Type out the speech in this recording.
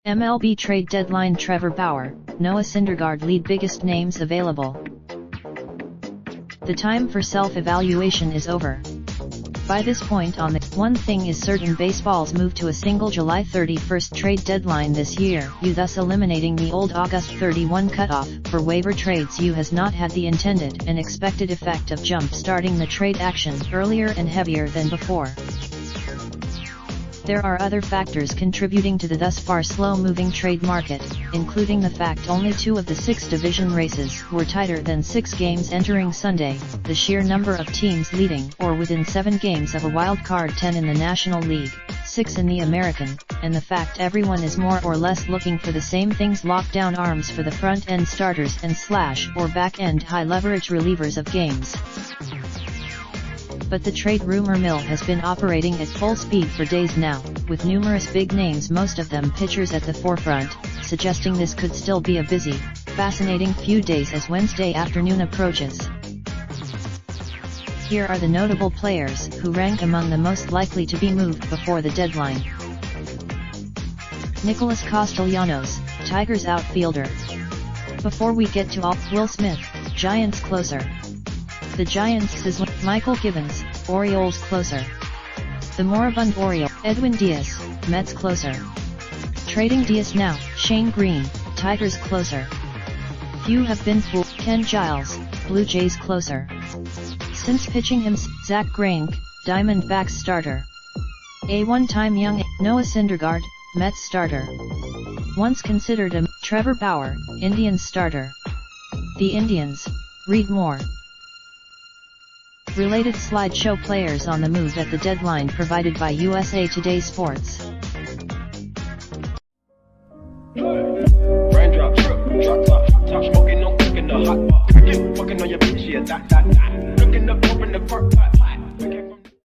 MLB trade deadline Trevor Bauer, Noah Syndergaard lead biggest names available. The time for self-evaluation is over. By this point on one thing is certain: baseball's move to a single July 31st trade deadline this year, thus eliminating the old August 31 cutoff for waiver trades, has not had the intended and expected effect of jump-starting the trade action earlier and heavier than before. There are other factors contributing to the thus far slow-moving trade market, including the fact only 2 of the 6 division races were tighter than 6 games entering Sunday, the sheer number of teams leading or within 7 games of a wild card, 10 in the National League, 6 in the American, and the fact everyone is more or less looking for the same things: lockdown arms for the front-end starters and or back-end high-leverage relievers of games. But the trade rumor mill has been operating at full speed for days now, with numerous big names, most of them pitchers, at the forefront, suggesting this could still be a busy, fascinating few days as Wednesday afternoon approaches. Here are the notable players who rank among the most likely to be moved before the deadline. Nicholas Castellanos, Tigers outfielder. Before we get to all, Will Smith, Giants closer. The Giants sizzling. Michael Gibbons, Orioles closer. The moribund Oriole, Edwin Diaz, Mets closer. Trading Diaz now, Shane Green, Tigers closer. Few have been fooled. Ken Giles, Blue Jays closer. Since pitching him, Zach Greinke, Diamondbacks starter. A one-time young Noah Syndergaard, Mets starter. Once considered a Trevor Bauer, Indians starter. The Indians. Read more. Related slideshow players on the move at the deadline provided by USA Today Sports. Raindrop, drop top, top smoking, no cooking the hot pot. Fucking on your bitch, yeah, that. Looking up, open the park,